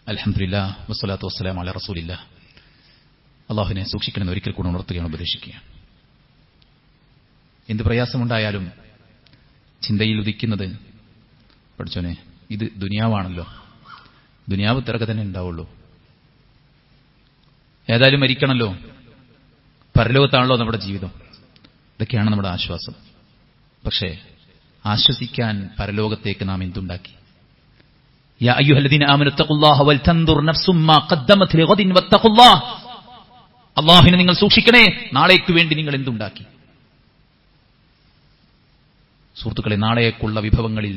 അൽഹംദുലില്ലാഹ് വസ്സലാത്തു വസ്സലാമു അലാ റസൂലില്ലാഹ്. അല്ലാഹുവിനെ സൂക്ഷിക്കണമെന്ന് ഒരിക്കൽ കൂടെ ഉണർത്തുകയാണ്, ഉപദേശിക്കുകയാണ്. എന്ത് പ്രയാസമുണ്ടായാലും ചിന്തയിൽ ഉദിക്കുന്നത്, പഠിച്ചോനെ, ഇത് ദുനിയാവാണല്ലോ, ദുനിയാവ് തിരക്ക് തന്നെ ഉണ്ടാവുള്ളൂ, ഏതായാലും മരിക്കണമല്ലോ, പരലോകത്താണല്ലോ നമ്മുടെ ജീവിതം. ഇതൊക്കെയാണ് നമ്മുടെ ആശ്വാസം. പക്ഷേ ആശ്വസിക്കാൻ പരലോകത്തേക്ക് നാം എന്തുണ്ടാക്കി? യാ അയ്യുഹല്ലദീന ആമനൂ തഖുല്ലാഹ വൽതൻദുർ നഫ്സും മാ ഖദ്ദമത് ലിഗദിൻ വത്തഖുല്ലാഹ്. അല്ലാഹുവിനെ നിങ്ങൾ സൂക്ഷിക്കണേ, നാളേക്ക് വേണ്ടി നിങ്ങൾ എന്തുണ്ടാക്കി? സുഹൃത്തുക്കളെ, നാളേക്കുള്ള വിഭവങ്ങളിൽ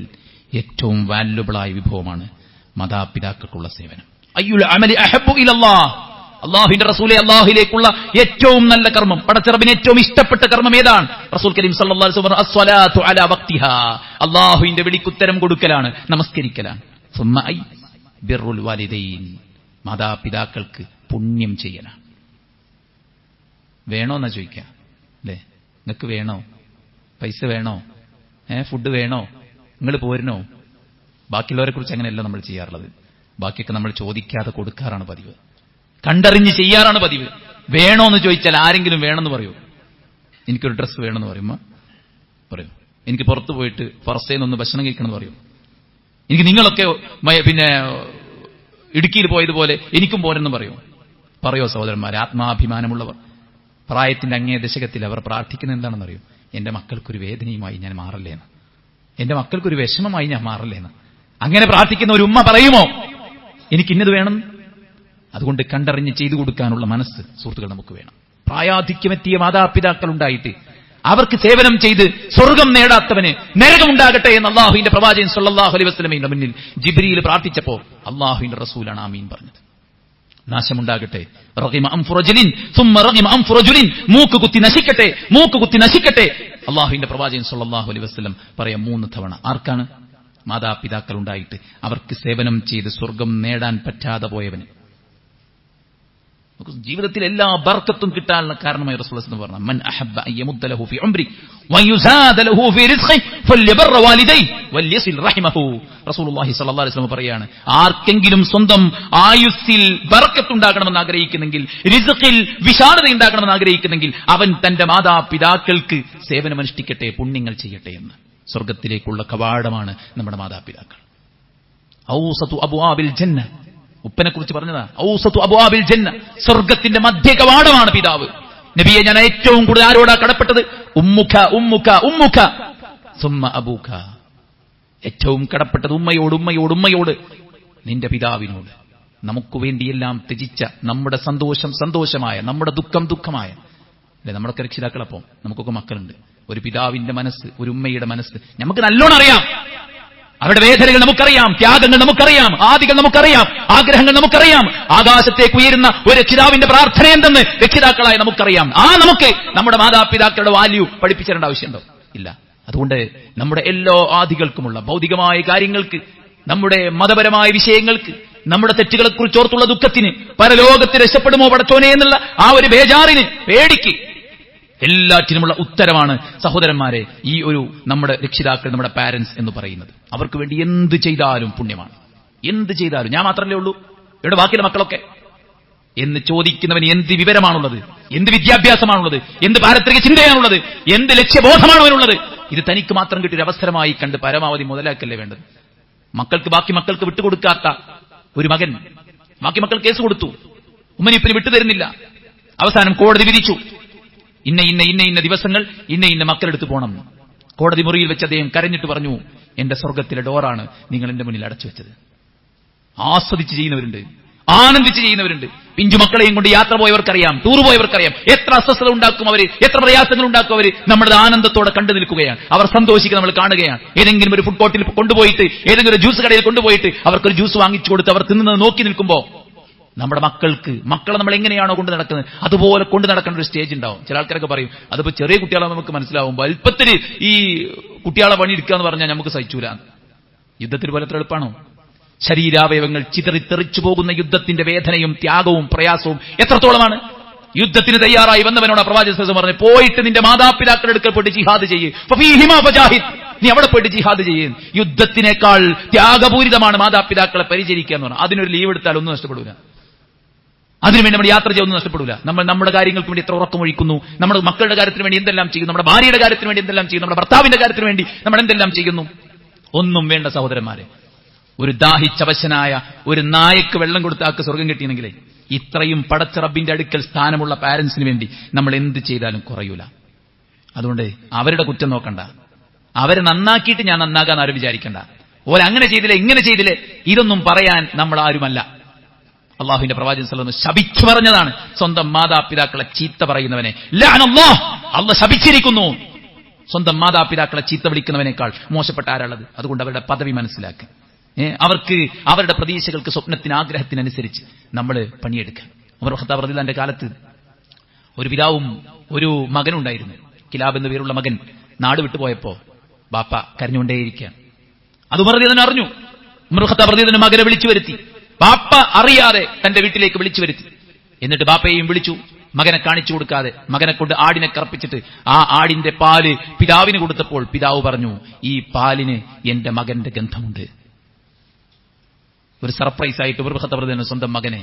ഏറ്റവും വാല്യുബിളായ വിഭവമാണ് മാതാപിതാക്കൾക്കുള്ള സേവനം. അയ്യുൽ അമലി അഹബ്ബു ഇലല്ലാഹ്. അല്ലാഹുവിന്റെ റസൂലേ, അല്ലാഹുവിലേക്കുള്ള ഏറ്റവും നല്ല കർമ്മം, പടച്ച റബ്ബിന് ഏറ്റവും ഇഷ്ടപ്പെട്ട കർമ്മം ഏതാണ്? റസൂൽ കരീം സല്ലല്ലാഹു അലൈഹി വസല്ലം അസ്സലാത്തു അലാ വഖ്തിഹാ. അല്ലാഹുവിന്റെ വിളിക്കുത്തരം കൊടുക്കലാണ്, നമസ്കരിക്കലാണ്. സുമ്മ ഐ ബിർറുൽ വാലിദൈൻ. മാതാപിതാക്കൾക്ക് പുണ്യം ചെയ്യലാണ്. വേണോന്നാ ചോദിക്കാം അല്ലേ? നിങ്ങൾക്ക് വേണോ? പൈസ വേണോ? ഫുഡ് വേണോ? നിങ്ങൾ പോരണോ? ബാക്കിയുള്ളവരെ കുറിച്ച് അങ്ങനെയല്ല നമ്മൾ ചെയ്യാറുള്ളത്. ബാക്കിയൊക്കെ നമ്മൾ ചോദിക്കാതെ കൊടുക്കാറാണ് പതിവ്, കണ്ടറിഞ്ഞ് ചെയ്യാറാണ് പതിവ്. വേണോന്ന് ചോദിച്ചാൽ ആരെങ്കിലും വേണമെന്ന് പറയൂ? എനിക്കൊരു ഡ്രസ്സ് വേണമെന്ന് പറയുമ്പോൾ പറയൂ. എനിക്ക് പുറത്ത് പോയിട്ട് പുറത്തേന്നൊന്ന് ഭക്ഷണം കഴിക്കണമെന്ന് പറയൂ. എനിക്ക് നിങ്ങളൊക്കെ പിന്നെ ഇടുക്കിയിൽ പോയതുപോലെ എനിക്കും പോരെന്ന് പറയോ സഹോദരന്മാരെ? ആത്മാഭിമാനമുള്ളവർ, പ്രായത്തിന്റെ അങ്ങേ ദശകത്തിൽ അവർ പ്രാർത്ഥിക്കുന്നത് എന്താണെന്നറിയോ? എന്റെ മക്കൾക്കൊരു വേദനയുമായി ഞാൻ മാറല്ലേന്ന്, എന്റെ മക്കൾക്കൊരു വിഷമമായി ഞാൻ മാറല്ലേന്ന്. അങ്ങനെ പ്രാർത്ഥിക്കുന്ന ഒരു ഉമ്മ പറയുമോ എനിക്ക് ഇന്നത് വേണം? അതുകൊണ്ട് കണ്ടറിഞ്ഞ് ചെയ്തു കൊടുക്കാനുള്ള മനസ്സ് സുഹൃത്തുക്കൾ നമുക്ക് വേണം. പ്രായാധിക്യമെത്തിയ മാതാപിതാക്കൾ ഉണ്ടായിട്ട് അവർക്ക് സേവനം ചെയ്ത് സ്വർഗം നേടാത്തവന് നരകമുണ്ടാകട്ടെ എന്ന് അല്ലാഹുവിന്റെ പ്രവാചകൻ സല്ലല്ലാഹു അലൈഹി വസല്ലമയുടെ മുന്നിൽ ജിബ്രീൽ പ്രാർത്ഥിച്ചപ്പോൾ അല്ലാഹുവിന്റെ റസൂലാണ് ആമീൻ പറഞ്ഞത്. നാശമുണ്ടാകട്ടെ, റഗിമ അൻഫു റജുലിൻ സുമ്മ റഗിമ അൻഫു റജുലിൻ. മൂക്ക് കുത്തി നശിക്കട്ടെ, മൂക്ക് കുത്തി നശിക്കട്ടെ. അല്ലാഹുവിന്റെ പ്രവാചകൻ സല്ലല്ലാഹു അലൈഹി വസല്ലം പറയാം 3 തവണ. ആർക്കാണ്? മാതാപിതാക്കൾ ഉണ്ടായിട്ട് അവർക്ക് സേവനം ചെയ്ത് സ്വർഗം നേടാൻ പറ്റാതെ പോയവന് ജീവിതത്തിൽ എല്ലാ ബർക്കത്തും കിട്ടാനുള്ള കാരണമായി റസൂലുള്ളാഹി സ്വല്ലല്ലാഹു അലൈഹി വസല്ലം പറഞ്ഞു, മൻ അഹബ്ബ അൻ യമുദ്ദ ലഹു ഫീ ഉംരി വയുസാദ ലഹു ഫീ റിസ്ഖി ഫല്യബർ വാലിദൈ വൽയസിൽ റഹിമഹു. റസൂലുള്ളാഹി സ്വല്ലല്ലാഹു അലൈഹി വസല്ലം പറയാണ്, ആർക്കെങ്കിലും സ്വന്തം ആയുസ്സിൽ ബർക്കത്ത് ഉണ്ടാകണമെന്ന് ആഗ്രഹിക്കുന്നെങ്കിൽ, റിസ്ഖിൽ വിശാലത ഉണ്ടാകണമെന്ന് ആഗ്രഹിക്കുന്നെങ്കിൽ അവൻ തന്റെ മാതാപിതാക്കൾക്ക് സേവനമനുഷ്ഠിക്കട്ടെ, പുണ്യങ്ങൾ ചെയ്യട്ടെ എന്ന്. സ്വർഗത്തിലേക്കുള്ള കവാടമാണ് നമ്മുടെ മാതാപിതാക്കൾ. ഔസതു അബ്വാബിൽ ജന്ന, ഉപ്പനെ കുറിച്ച് പറഞ്ഞതാ, ഔസതു അബ്വാബിൽ ജന്ന, സ്വർഗത്തിന്റെ മധ്യ കവാടമാണ് പിതാവ്. നബിയെ, ഞാൻ ഏറ്റവും കൂടുതൽ ആരോടാ കടപ്പെട്ടത്? ഉമ്മുക ഉമ്മുക ഉമ്മുക സുമ്മ അബൂക. ഏറ്റവും കടപ്പെട്ടത് ഉമ്മയോട്, നിന്റെ പിതാവിനോട്. നമുക്ക് വേണ്ടിയെല്ലാം ത്യജിച്ച, നമ്മുടെ സന്തോഷം സന്തോഷമായ, നമ്മുടെ ദുഃഖം ദുഃഖമായ, അല്ലെ നമ്മളൊക്കെ രക്ഷിതാക്കളപ്പം, നമുക്കൊക്കെ മക്കളുണ്ട്. ഒരു പിതാവിന്റെ മനസ്സ്, ഒരു ഉമ്മയുടെ മനസ്സ് നമുക്ക് നല്ലോണം അറിയാം. അവരുടെ വേദനകൾ നമുക്കറിയാം, ത്യാഗങ്ങൾ നമുക്കറിയാം, ആദികൾ നമുക്കറിയാം, ആഗ്രഹങ്ങൾ നമുക്കറിയാം. ആകാശത്തേക്ക് ഉയരുന്ന ഒരു രക്ഷിതാവിന്റെ പ്രാർത്ഥന എന്തെന്ന് രക്ഷിതാക്കളായി നമുക്കറിയാം. നമുക്ക് നമ്മുടെ മാതാപിതാക്കളുടെ വാല്യൂ പഠിപ്പിച്ചേണ്ട ആവശ്യമുണ്ടോ? ഇല്ല. അതുകൊണ്ട് നമ്മുടെ എല്ലാ ആദികൾക്കുമുള്ള ഭൗതികമായ കാര്യങ്ങൾക്ക്, നമ്മുടെ മതപരമായ വിഷയങ്ങൾക്ക്, നമ്മുടെ തെറ്റുകളെക്കുറിച്ച് ഓർത്തുള്ള ദുഃഖത്തിന്, പരലോകത്ത് രക്ഷപ്പെടുമോ പടച്ചോനെ എന്നുള്ള ആ ഒരു ബേജാറിന്, പേടിക്ക്, എല്ലാറ്റിനുമുള്ള ഉത്തരമാണ് സഹോദരന്മാരെ ഈ ഒരു നമ്മുടെ രക്ഷിതാക്കൾ, നമ്മുടെ പാരന്റ്സ് എന്ന് പറയുന്നത്. അവർക്ക് വേണ്ടി എന്ത് ചെയ്താലും പുണ്യമാണ്. എന്ത് ചെയ്താലും. ഞാൻ മാത്രമല്ലേ ഉള്ളൂ, ഇവിടെ ബാക്കിയുള്ള മക്കളൊക്കെ എന്ന് ചോദിക്കുന്നവന് എന്ത് വിവരമാണുള്ളത്, എന്ത് വിദ്യാഭ്യാസമാണുള്ളത്, എന്ത് പാരത്രിക ചിന്തയാണുള്ളത്, എന്ത് ലക്ഷ്യബോധമാണ് അവനുള്ളത്? ഇത് തനിക്ക് മാത്രം കിട്ടിയൊരു അവസരമായി കണ്ട് പരമാവധി മുതലാക്കല്ലേ വേണ്ടത്. ബാക്കി മക്കൾക്ക് വിട്ടുകൊടുക്കാത്ത ഒരു മകൻ, ബാക്കി മക്കൾ കേസ് കൊടുത്തു, ഉമ്മനിപ്പിന് വിട്ടുതരുന്നില്ല. അവസാനം കോടതി വിധിച്ചു, ഇന്ന ദിവസങ്ങൾ ഇന്ന മക്കളെടുത്ത് പോകണം. കോടതി മുറിയിൽ വെച്ച് അദ്ദേഹം കരഞ്ഞിട്ട് പറഞ്ഞു, എന്റെ സ്വർഗത്തിലെ ഡോറാണ് നിങ്ങൾ എന്റെ മുന്നിൽ അടച്ചു വെച്ചത്. ആസ്വദിച്ച് ചെയ്യുന്നവരുണ്ട്, ആനന്ദിച്ച് ചെയ്യുന്നവരുണ്ട്. പിഞ്ചു മക്കളെയും കൊണ്ട് യാത്ര പോയവർക്കറിയാം, ടൂർ പോയവർക്കറിയാം എത്ര അസ്വസ്ഥത ഉണ്ടാക്കും അവര്, എത്ര പ്രയാസങ്ങൾ ഉണ്ടാക്കും അവര്. നമ്മുടെ ആനന്ദത്തോടെ കണ്ടു നിൽക്കുകയാണ്, അവർ സന്തോഷിക്കുക നമ്മൾ കാണുകയാണ്. ഏതെങ്കിലും ഒരു ഫുഡ് കോർട്ടിൽ കൊണ്ടുപോയിട്ട്, ഏതെങ്കിലും ഒരു ജ്യൂസ് കടയിൽ കൊണ്ടുപോയിട്ട് അവർക്കൊരു ജ്യൂസ് വാങ്ങിച്ചു കൊടുത്ത് അവർ തിന്നുന്നത് നോക്കി നിൽക്കുമ്പോൾ നമ്മുടെ മക്കളെ നമ്മൾ എങ്ങനെയാണോ കൊണ്ട് നടക്കുന്നത് അതുപോലെ കൊണ്ട് നടക്കേണ്ട ഒരു സ്റ്റേജ് ഉണ്ടാവും. ചില ആൾക്കാരൊക്കെ പറയും, അതിപ്പോ ചെറിയ കുട്ടികളെ നമുക്ക് മനസ്സിലാവും, വലുപ്പത്തിന് ഈ കുട്ടികളെ പണിയെടുക്കുക എന്ന് പറഞ്ഞാൽ നമുക്ക് സഹിച്ചൂല. യുദ്ധത്തിൽ പോലെ എത്ര എളുപ്പമാണോ? ശരീരാവയവങ്ങൾ ചിതറിത്തെറിച്ചു പോകുന്ന യുദ്ധത്തിന്റെ വേദനയും ത്യാഗവും പ്രയാസവും എത്രത്തോളമാണ്? യുദ്ധത്തിന് തയ്യാറായി വന്നവനോട് പ്രവാചകൻ പറഞ്ഞു, പോയിട്ട് നിന്റെ മാതാപിതാക്കളുടെ അടുക്കൽ പോയിട്ട് ജിഹാദ് ചെയ്യ്, നീ അവിടെ പോയിട്ട് ജിഹാദ് ചെയ്യ്. യുദ്ധത്തിനേക്കാൾ ത്യാഗപൂരിതമാണ് മാതാപിതാക്കളെ പരിചരിക്കുക എന്ന് പറഞ്ഞാൽ. അതിനൊരു ലീവ് എടുത്താൽ ഒന്നും നഷ്ടപ്പെടൂല, അതിനുവേണ്ടി നമ്മുടെ യാത്ര ചെയ്യുന്ന നഷ്ടപ്പെടില്ല. നമ്മൾ നമ്മുടെ കാര്യങ്ങൾക്ക് വേണ്ടി എത്ര ഉറക്കമൊഴിക്കുന്നു, നമ്മുടെ മക്കളുടെ കാര്യത്തിന് വേണ്ടി എന്തെല്ലാം ചെയ്യുന്നു, നമ്മുടെ ഭാര്യയുടെ കാര്യത്തിന് വേണ്ടി എന്തെല്ലാം ചെയ്യുന്നു, നമ്മുടെ ഭർത്താവിന്റെ കാര്യത്തിന് വേണ്ടി നമ്മൾ എന്തെല്ലാം ചെയ്യുന്നു. ഒന്നും വേണ്ട സഹോദരന്മാരെ, ഒരു ദാഹിച്ചവശനായ ഒരു നായക്ക് വെള്ളം കൊടുത്താക്ക് സ്വർഗം കിട്ടിയെങ്കിലേ ഇത്രയും പടച്ച റബ്ബിന്റെ അടുക്കൽ സ്ഥാനമുള്ള പാരന്റ്സിന് വേണ്ടി നമ്മൾ എന്ത് ചെയ്താലും കുറയൂല. അതുകൊണ്ട് അവരുടെ കുറ്റം നോക്കണ്ട, അവരെ നന്നാക്കിയിട്ട് ഞാൻ നന്നാകാൻ ആരും വിചാരിക്കണ്ട. ഓരങ്ങനെ ചെയ്തില്ലേ ഇങ്ങനെ ചെയ്തില്ലേ ഇതൊന്നും പറയാൻ നമ്മൾ ആരുമല്ല. അള്ളാഹുവിന്റെ പ്രവാചകൻ സല്ലല്ലാഹു അലൈഹി വസല്ലം ശപിച്ചു പറഞ്ഞതാണ് സ്വന്തം മാതാപിതാക്കളെ ചീത്ത പറയുന്നവനെ. ലഅനല്ലാഹ്, അല്ലാഹ് ശപിച്ചിരിക്കുന്നു. സ്വന്തം മാതാപിതാക്കളെ ചീത്ത വിളിക്കുന്നവനേക്കാൾ മോശപ്പെട്ട ആരാളത്? അതുകൊണ്ട് അവരുടെ പദവി മനസ്സിലാക്കുക. അവർക്ക് അവരുടെ പ്രതീക്ഷകൾക്ക്, സ്വപ്നത്തിന്, ആഗ്രഹത്തിനനുസരിച്ച് നമ്മൾ പണിയെടുക്കുക. ഉമർ ഖത്താബ് റളിയല്ലാഹു അൻഹുവിന്റെ കാലത്ത് ഒരു പിതാവും ഒരു മകനുണ്ടായിരുന്നു. കിലാബ് എന്ന പേരുള്ള മകൻ നാട് വിട്ടുപോയപ്പോ ബാപ്പ കരഞ്ഞുകൊണ്ടേയിരിക്കുകയാണ്. അത് ഉമർ റളിയല്ലാഹു അൻഹു അറിഞ്ഞു. ഉമർ ഖത്താബ് റളിയല്ലാഹു അൻഹു മകനെ വിളിച്ചു വരുത്തി. ബാപ്പ അറിയാതെ തന്റെ വീട്ടിലേക്ക് വിളിച്ചു വരുത്തി. എന്നിട്ട് ബാപ്പയെയും വിളിച്ചു. മകനെ കാണിച്ചു കൊടുക്കാതെ മകനെ കൊണ്ട് ആടിനെ കറപ്പിച്ചിട്ട് ആ ആടിന്റെ പാല് പിതാവിന് കൊടുത്തപ്പോൾ പിതാവ് പറഞ്ഞു, ഈ പാലിന് എന്റെ മകന്റെ ഗന്ധമുണ്ട്. ഒരു സർപ്രൈസ് ആയിട്ട് ഉമർ ഖത്താബ് റളിയല്ലാഹു അൻഹു സ്വന്തം മകനെ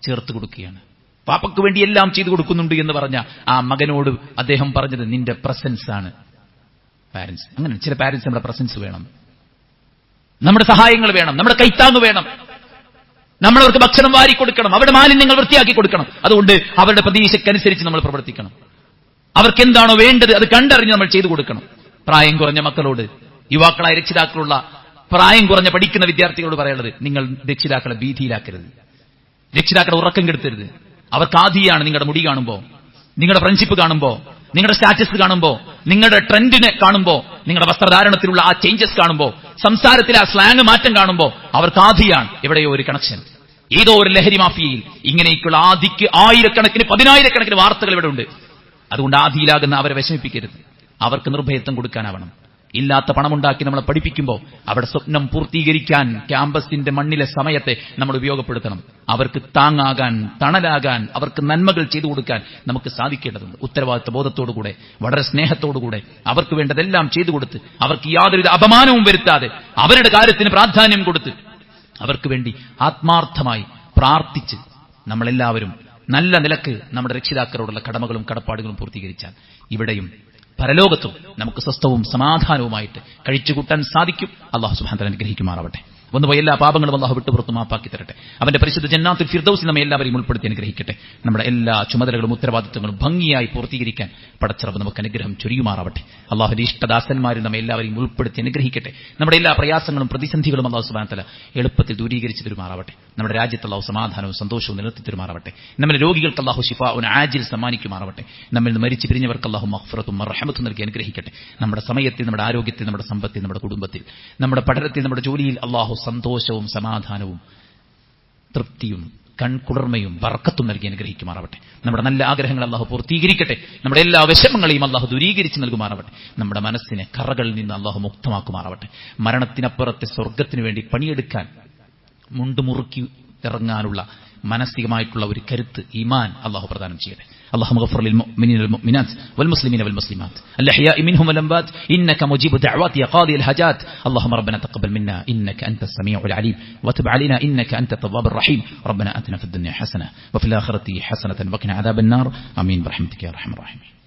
ചേർത്ത് കൊടുക്കുകയാണ്. പാപ്പയ്ക്ക് വേണ്ടി എല്ലാം ചെയ്തു കൊടുക്കുന്നുണ്ട് എന്ന് പറഞ്ഞ ആ മകനോട് അദ്ദേഹം പറഞ്ഞത്, നിന്റെ പ്രസൻസ് ആണ് പാരന്റ്സ്. അങ്ങനെ ചില പാരന്റ്സ് നമ്മുടെ പ്രസൻസ് വേണം, നമ്മുടെ സഹായങ്ങൾ വേണം, നമ്മുടെ കൈത്താങ്ങ് വേണം. നമ്മളവർക്ക് ഭക്ഷണം വാരി കൊടുക്കണം, അവരുടെ മാലിന്യങ്ങൾ വൃത്തിയാക്കി കൊടുക്കണം. അതുകൊണ്ട് അവരുടെ പ്രതീക്ഷയ്ക്കനുസരിച്ച് നമ്മൾ പ്രവർത്തിക്കണം. അവർക്ക് എന്താണോ വേണ്ടത് അത് കണ്ടറിഞ്ഞ് നമ്മൾ ചെയ്തു കൊടുക്കണം. പ്രായം കുറഞ്ഞ മക്കളോട്, യുവാക്കളായ രക്ഷിതാക്കളുള്ള പ്രായം കുറഞ്ഞ പഠിക്കുന്ന വിദ്യാർത്ഥികളോട് പറയുന്നത്, നിങ്ങൾ രക്ഷിതാക്കളെ ഭീതിയിലാക്കരുത്, രക്ഷിതാക്കളെ ഉറക്കം കെടുത്തരുത്. അവർക്ക് ആദിയാണ് നിങ്ങളുടെ മുടി കാണുമ്പോ, നിങ്ങളുടെ ഫ്രണ്ട്ഷിപ്പ് കാണുമ്പോ, നിങ്ങളുടെ സ്റ്റാറ്റസ് കാണുമ്പോ, നിങ്ങളുടെ ട്രെൻഡിനെ കാണുമ്പോ, നിങ്ങളുടെ വസ്ത്രധാരണത്തിലുള്ള ആ ചേഞ്ചസ് കാണുമ്പോ, സംസാരത്തിലെ ആ സ്ലാങ് മാറ്റം കാണുമ്പോ അവർക്ക് ആദിയാണ് എവിടെയോ ഒരു കണക്ഷൻ. ഏതോ ഒരു ലഹരി മാഫിയയിൽ ഇങ്ങനെയൊക്കെയുള്ള ആദിക്ക് ആയിരക്കണക്കിന് പതിനായിരക്കണക്കിന് വാർത്തകൾ ഇവിടെ ഉണ്ട്. അതുകൊണ്ട് ആദിയിലാകുന്ന അവരെ വിഷമിപ്പിക്കരുത്. അവർക്ക് നിർഭയത്വം കൊടുക്കാനാവണം. ഇല്ലാത്ത പണമുണ്ടാക്കി നമ്മളെ പഠിപ്പിക്കുമ്പോൾ അവിടെ സ്വപ്നം പൂർത്തീകരിക്കാൻ ക്യാമ്പസിന്റെ മണ്ണിലെ സമയത്തെ നമ്മൾ ഉപയോഗപ്പെടുത്തണം. അവർക്ക് താങ്ങാകാൻ, തണലാകാൻ, അവർക്ക് നന്മകൾ ചെയ്തു കൊടുക്കാൻ നമുക്ക് സാധിക്കേണ്ടതുണ്ട്. ഉത്തരവാദിത്വ ബോധത്തോടുകൂടെ, വളരെ സ്നേഹത്തോടുകൂടെ അവർക്ക് വേണ്ടതെല്ലാം ചെയ്തു കൊടുത്ത്, അവർക്ക് യാതൊരുവിധ അപമാനവും വരുത്താതെ, അവരുടെ കാര്യത്തിന് പ്രാധാന്യം കൊടുത്ത്, അവർക്ക് വേണ്ടി ആത്മാർത്ഥമായി പ്രാർത്ഥിച്ച് നമ്മളെല്ലാവരും നല്ല നിലക്ക് നമ്മുടെ രക്ഷിതാക്കളോടുള്ള കടമകളും കടപ്പാടുകളും പൂർത്തീകരിച്ചാൽ ഇവിടെയും പരലോകത്തും നമുക്ക് സ്വസ്ഥവും സമാധാനവുമായിട്ട് കഴിച്ചുകൂട്ടാൻ സാധിക്കും. അല്ലാഹു സുബ്ഹാനഹു വ തആല അനുഗ്രഹിക്കുമാറാവട്ടെ. വന്നുപോയ എല്ലാ പാപങ്ങളും അല്ലാഹു വിട്ടുപുറത്ത് മാപ്പാക്കി തരട്ടെ. അവന്റെ പരിശുദ്ധ ജന്നാത്തുൽ ഫിർദൗസിൽ നമ്മെ എല്ലാവരെയും ഉൾപ്പെടുത്തി അനുഗ്രഹിക്കട്ടെ. നമ്മുടെ എല്ലാ ചുമതലകളും ഉത്തരവാദിത്തങ്ങളും ഭംഗിയായി പൂർത്തീകരിക്കാൻ പടച്ചറബ് നമുക്ക് അനുഗ്രഹം ചൊരിയുമാറാവട്ടെ. അല്ലാഹുവിന്റെ ഇഷ്ടദാസന്മാരിൽ നമ്മെ എല്ലാവരെയും ഉൾപ്പെടുത്തി അനുഗ്രഹിക്കട്ടെ. നമ്മുടെ എല്ലാ പ്രയാസങ്ങളും പ്രതിസന്ധികളും അല്ലാഹു സുബ്ഹാനഹു വ തആല എളുപ്പത്തിൽ ദൂരീകരിച്ചു തരുമാറാവട്ടെ. നമ്മുടെ രാജ്യത്ത് അല്ലാഹു സമാധാനവും സന്തോഷവും നിലനിർത്തി തരുമാറാവട്ടെ. നമ്മുടെ രോഗികൾക്ക് അല്ലാഹു ശിഫാഉൻ ആജിൽ സമ്മാനിക്കുമാറാവട്ടെ. നമ്മിൽ നിന്ന് മരിച്ചു പിരിഞ്ഞവർക്ക് അല്ലാഹു മഗ്ഫിറത്തും റഹ്മത്തും നൽകി അനുഗ്രഹിക്കട്ടെ. നമ്മുടെ സമയത്തിൽ, നമ്മുടെ ആരോഗ്യത്തിൽ, നമ്മുടെ സമ്പത്തിൽ, നമ്മുടെ കുടുംബത്തിൽ, നമ്മുടെ പഠനത്തിൽ, നമ്മുടെ ജോലിയിൽ അല്ലാഹു സന്തോഷവും സമാധാനവും തൃപ്തിയും കൺകുളിർമയും ബർക്കത്തും നൽകി അനുഗ്രഹിക്കുമാറാവട്ടെ. നമ്മുടെ നല്ല ആഗ്രഹങ്ങൾ അല്ലാഹു പൂർത്തീകരിക്കട്ടെ. നമ്മുടെ എല്ലാ വിഷമങ്ങളെയും അല്ലാഹു ദൂരീകരിച്ച് നൽകുമാറാവട്ടെ. നമ്മുടെ മനസ്സിനെ കറകളിൽ നിന്ന് അല്ലാഹു മുക്തമാക്കുമാറാവട്ടെ. മരണത്തിനപ്പുറത്തെ സ്വർഗ്ഗത്തിനു വേണ്ടി പണിയെടുക്കാൻ, മുണ്ടുമുറുക്കി ഇറങ്ങാനുള്ള മാനസികമായിട്ടുള്ള ഒരു കരുത്ത്, ഈമാൻ അല്ലാഹു പ്രദാനം ചെയ്യട്ടെ. اللهم اغفر للمؤمنين والمؤمنات والمسلمين والمسلمات الأحياء منهم والأموات إنك مجيب الدعوات يا قاضي الحاجات. اللهم ربنا تقبل منا إنك أنت السميع العليم وتب علينا إنك أنت التواب الرحيم. ربنا آتنا في الدنيا حسنة وفي الآخرة حسنة وقنا عذاب النار. آمين برحمتك يا أرحم الراحمين.